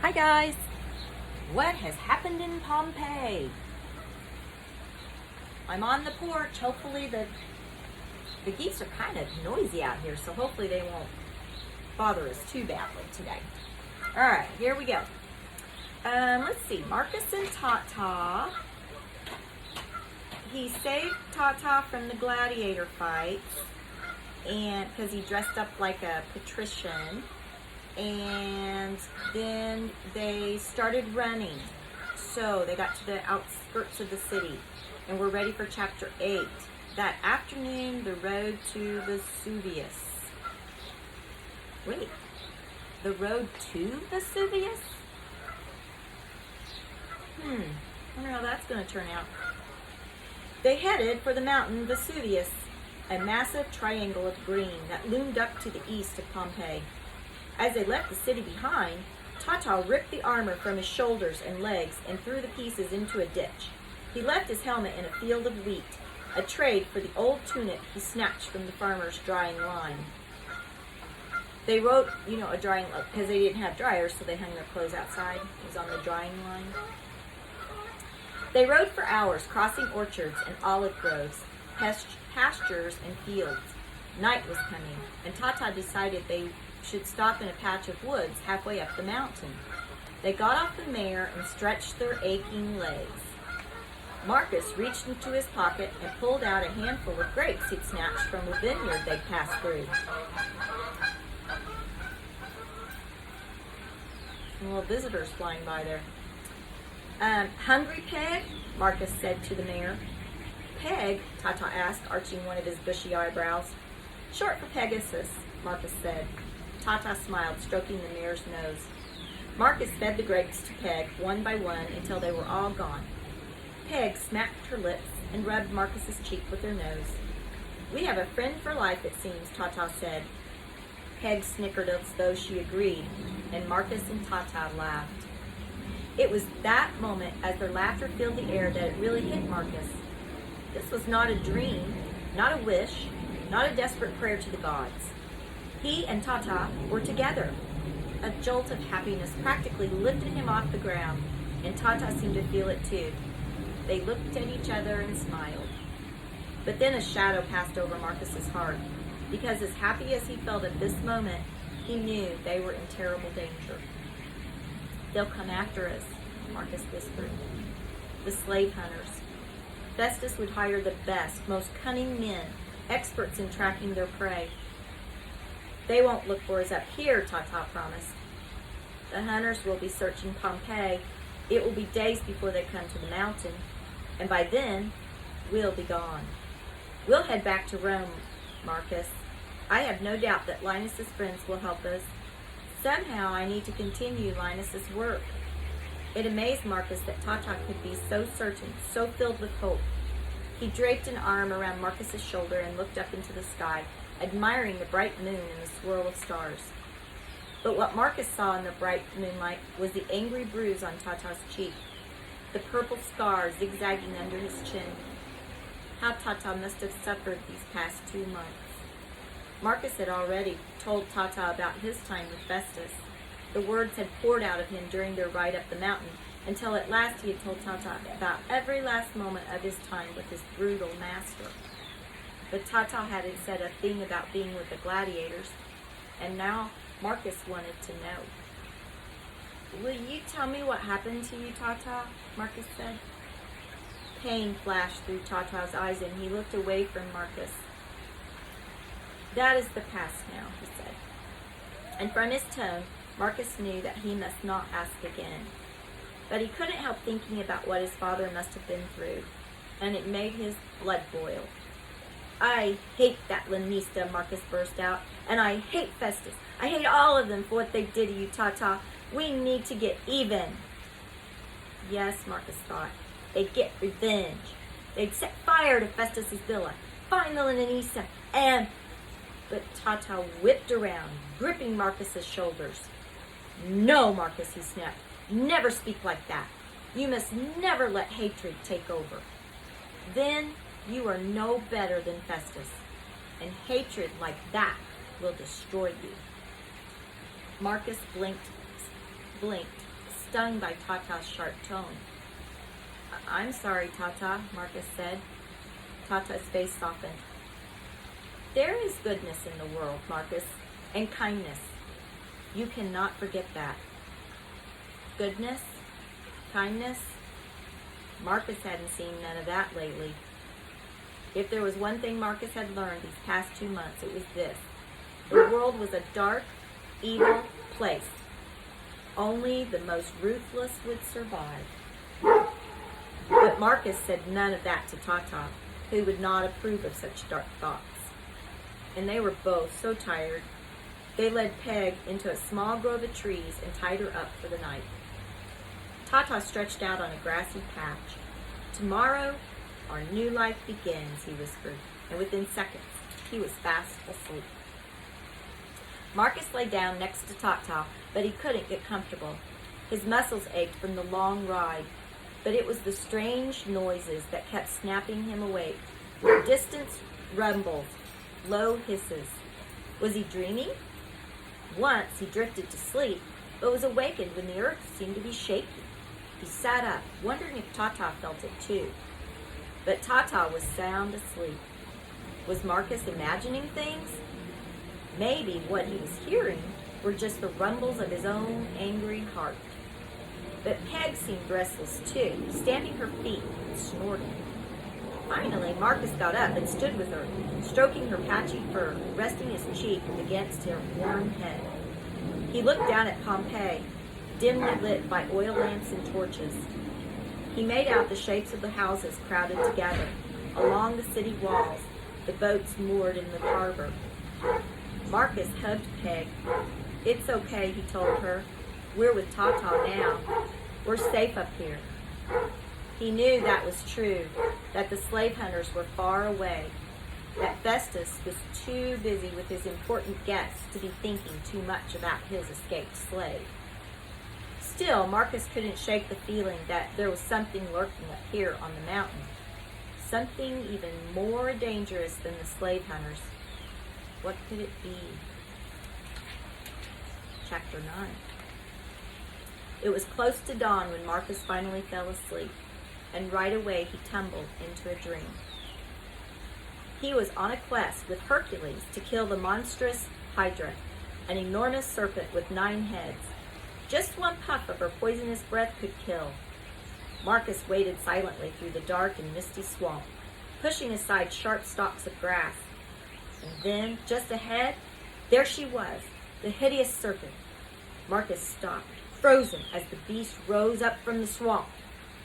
Hi guys! What has happened in Pompeii? I'm on the porch. Hopefully the geese are kind of noisy out here, so hopefully they won't bother us too badly today. Alright, here we go. Let's see, Marcus and Tata. He saved Tata from the gladiator fights, and because he dressed up like a patrician. And then they started running. So they got to the outskirts of the city and we're ready for chapter 8. That afternoon, the road to Vesuvius. Wait, the road to Vesuvius? I wonder how that's going to turn out. They headed for the mountain Vesuvius, a massive triangle of green that loomed up to the east of Pompeii. As they left the city behind, Tata ripped the armor from his shoulders and legs and threw the pieces into a ditch. He left his helmet in a field of wheat, a trade for the old tunic he snatched from the farmer's drying line. They rode, a drying, because they didn't have dryers, so they hung their clothes outside. It was on the drying line. They rode for hours, crossing orchards and olive groves, pastures and fields. Night was coming, and Tata decided they should stop in a patch of woods halfway up the mountain. They got off the mare and stretched their aching legs. Marcus reached into his pocket and pulled out a handful of grapes he'd snatched from a vineyard they'd passed through. Some little visitors flying by there. Hungry, Peg? Marcus said to the mare. Peg? Tata asked, arching one of his bushy eyebrows. Short for Pegasus, Marcus said. Tata smiled, stroking the mare's nose. Marcus fed the grapes to Peg one by one until they were all gone. Peg smacked her lips and rubbed Marcus's cheek with her nose. We have a friend for life, it seems, Tata said. Peg snickered as though she agreed, and Marcus and Tata laughed. It was that moment, as their laughter filled the air, that it really hit Marcus. This was not a dream, not a wish, not a desperate prayer to the gods. He and Tata were together. A jolt of happiness practically lifted him off the ground, and Tata seemed to feel it too. They looked at each other and smiled. But then a shadow passed over Marcus's heart, because as happy as he felt at this moment, he knew they were in terrible danger. They'll come after us, Marcus whispered. The slave hunters. Festus would hire the best, most cunning men, experts in tracking their prey. They won't look for us up here, Tata promised. The hunters will be searching Pompeii. It will be days before they come to the mountain, and by then, we'll be gone. We'll head back to Rome, Marcus. I have no doubt that Linus's friends will help us. Somehow I need to continue Linus's work. It amazed Marcus that Tata could be so certain, so filled with hope. He draped an arm around Marcus's shoulder and looked up into the sky, admiring the bright moon and the swirl of stars. But what Marcus saw in the bright moonlight was the angry bruise on Tata's cheek, the purple scar zigzagging under his chin. How Tata must have suffered these past 2 months. Marcus had already told Tata about his time with Festus. The words had poured out of him during their ride up the mountain, until at last he had told Tata about every last moment of his time with his brutal master. But Tata hadn't said a thing about being with the gladiators, and now Marcus wanted to know. Will you tell me what happened to you, Tata? Marcus said. Pain flashed through Tata's eyes, and he looked away from Marcus. That is the past now, he said. And from his tone, Marcus knew that he must not ask again. But he couldn't help thinking about what his father must have been through, and it made his blood boil. I hate that Lanista, Marcus burst out, and I hate Festus. I hate all of them for what they did to you, Tata. We need to get even. Yes, Marcus thought. They'd get revenge. They'd set fire to Festus's villa, find the Lanista, and... But Tata whipped around, gripping Marcus's shoulders. No, Marcus, he snapped. Never speak like that. You must never let hatred take over. Then you are no better than Festus, and hatred like that will destroy you. Marcus blinked, stung by Tata's sharp tone. I'm sorry, Tata, Marcus said. Tata's face softened. There is goodness in the world, Marcus, and kindness. You cannot forget that. Goodness? Kindness? Marcus hadn't seen none of that lately. If there was one thing Marcus had learned these past 2 months, it was this. The world was a dark, evil place. Only the most ruthless would survive. But Marcus said none of that to Tata, who would not approve of such dark thoughts. And they were both so tired, they led Peg into a small grove of trees and tied her up for the night. Tata stretched out on a grassy patch. Tomorrow, our new life begins, he whispered, and within seconds, he was fast asleep. Marcus lay down next to Tata, but he couldn't get comfortable. His muscles ached from the long ride, but it was the strange noises that kept snapping him awake. Distant rumbles, low hisses. Was he dreaming? Once he drifted to sleep, but was awakened when the earth seemed to be shaking. He sat up, wondering if Tata felt it too. But Tata was sound asleep. Was Marcus imagining things? Maybe what he was hearing were just the rumbles of his own angry heart. But Peg seemed restless too, stamping her feet and snorting. Finally, Marcus got up and stood with her, stroking her patchy fur, resting his cheek against her warm head. He looked down at Pompeii, dimly lit by oil lamps and torches. He made out the shapes of the houses crowded together. Along the city walls, the boats moored in the harbor. Marcus hugged Peg. It's okay, he told her. We're with Tata now. We're safe up here. He knew that was true, that the slave hunters were far away, that Festus was too busy with his important guests to be thinking too much about his escaped slave. Still, Marcus couldn't shake the feeling that there was something lurking up here on the mountain, something even more dangerous than the slave hunters. What could it be? Chapter 9. It was close to dawn when Marcus finally fell asleep, and right away he tumbled into a dream. He was on a quest with Hercules to kill the monstrous Hydra, an enormous serpent with 9 heads. Just one puff of her poisonous breath could kill. Marcus waded silently through the dark and misty swamp, pushing aside sharp stalks of grass. And then, just ahead, there she was, the hideous serpent. Marcus stopped, frozen, as the beast rose up from the swamp.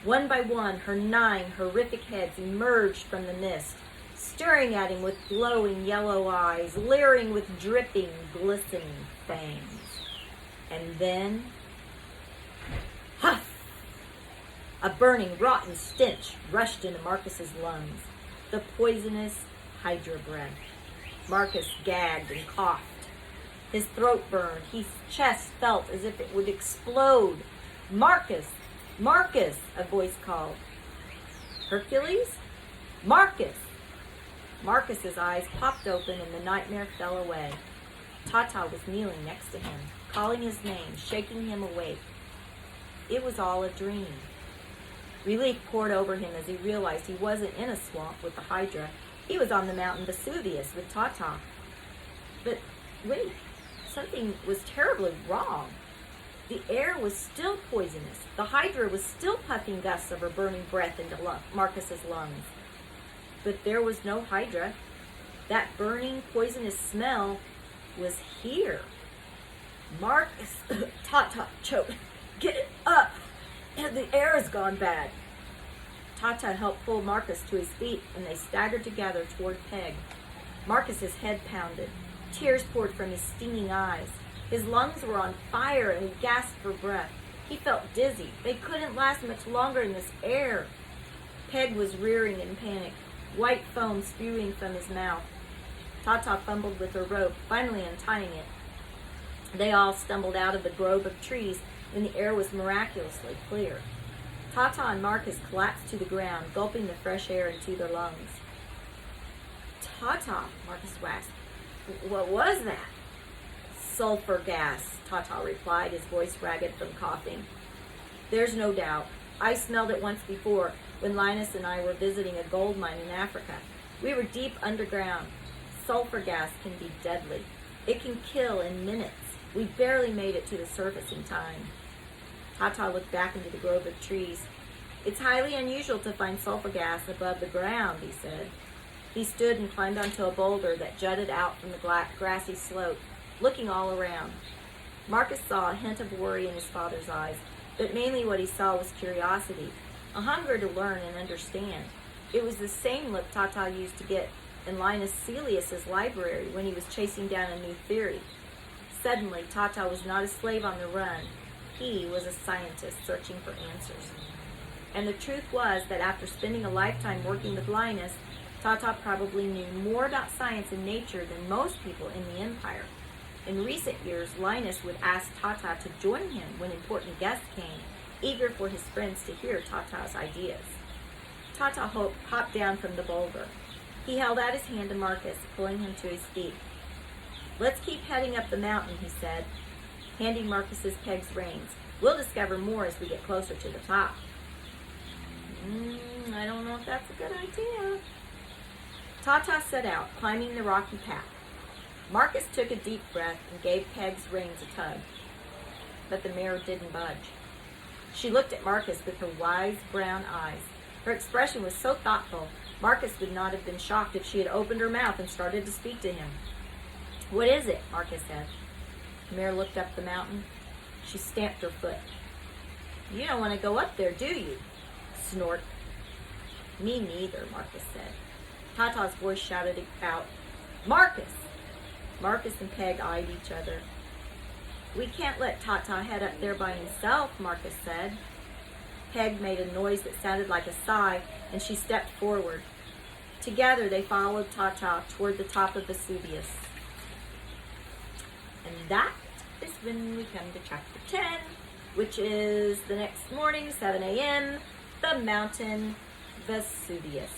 One by one, her 9 horrific heads emerged from the mist, staring at him with glowing yellow eyes, leering with dripping, glistening fangs. And then, huff! A burning, rotten stench rushed into Marcus's lungs, the poisonous Hydra breath. Marcus gagged and coughed. His throat burned. His chest felt as if it would explode. Marcus! Marcus! A voice called. Hercules? Marcus! Marcus's eyes popped open and the nightmare fell away. Tata was kneeling next to him, calling his name, shaking him awake. It was all a dream. Relief poured over him as he realized he wasn't in a swamp with the Hydra. He was on the mountain Vesuvius with Tata. But wait, something was terribly wrong. The air was still poisonous. The Hydra was still puffing gusts of her burning breath into Marcus's lungs. But there was no Hydra. That burning, poisonous smell was here. Marcus, Tata choked. Get up! The air has gone bad. Tata helped pull Marcus to his feet, and they staggered together toward Peg. Marcus's head pounded. Tears poured from his stinging eyes. His lungs were on fire, and he gasped for breath. He felt dizzy. They couldn't last much longer in this air. Peg was rearing in panic, white foam spewing from his mouth. Tata fumbled with her rope, finally untying it. They all stumbled out of the grove of trees, and the air was miraculously clear. Tata and Marcus collapsed to the ground, gulping the fresh air into their lungs. Tata, Marcus gasped. What was that? Sulfur gas, Tata replied, his voice ragged from coughing. There's no doubt. I smelled it once before when Linus and I were visiting a gold mine in Africa. We were deep underground. Sulfur gas can be deadly. It can kill in minutes. We barely made it to the surface in time. Tata looked back into the grove of trees. It's highly unusual to find sulfur gas above the ground, he said. He stood and climbed onto a boulder that jutted out from the grassy slope, looking all around. Marcus saw a hint of worry in his father's eyes, but mainly what he saw was curiosity, a hunger to learn and understand. It was the same look Tata used to get in Linus Celius's library when he was chasing down a new theory. Suddenly, Tata was not a slave on the run. He was a scientist searching for answers. And the truth was that after spending a lifetime working with Linus, Tata probably knew more about science and nature than most people in the empire. In recent years, Linus would ask Tata to join him when important guests came, eager for his friends to hear Tata's ideas. Tata hopped down from the boulder. He held out his hand to Marcus, pulling him to his feet. "Let's keep heading up the mountain," he said, handing Marcus's Peg's reins. "We'll discover more as we get closer to the top." I don't know if that's a good idea. Tata set out, climbing the rocky path. Marcus took a deep breath and gave Peg's reins a tug. But the mare didn't budge. She looked at Marcus with her wise brown eyes. Her expression was so thoughtful, Marcus would not have been shocked if she had opened her mouth and started to speak to him. "What is it?" Marcus said. The mare looked up the mountain. She stamped her foot. "You don't want to go up there, do you?" Snort. "Me neither," Marcus said. Tata's voice shouted out, "Marcus!" Marcus and Peg eyed each other. "We can't let Tata head up there by himself," Marcus said. Peg made a noise that sounded like a sigh, and she stepped forward. Together they followed Tata toward the top of Vesuvius. And that is when we come to chapter 10, which is the next morning, 7 a.m., the mountain Vesuvius.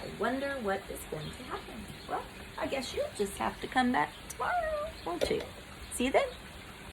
I wonder what is going to happen. Well, I guess you'll just have to come back tomorrow, won't you? See you then.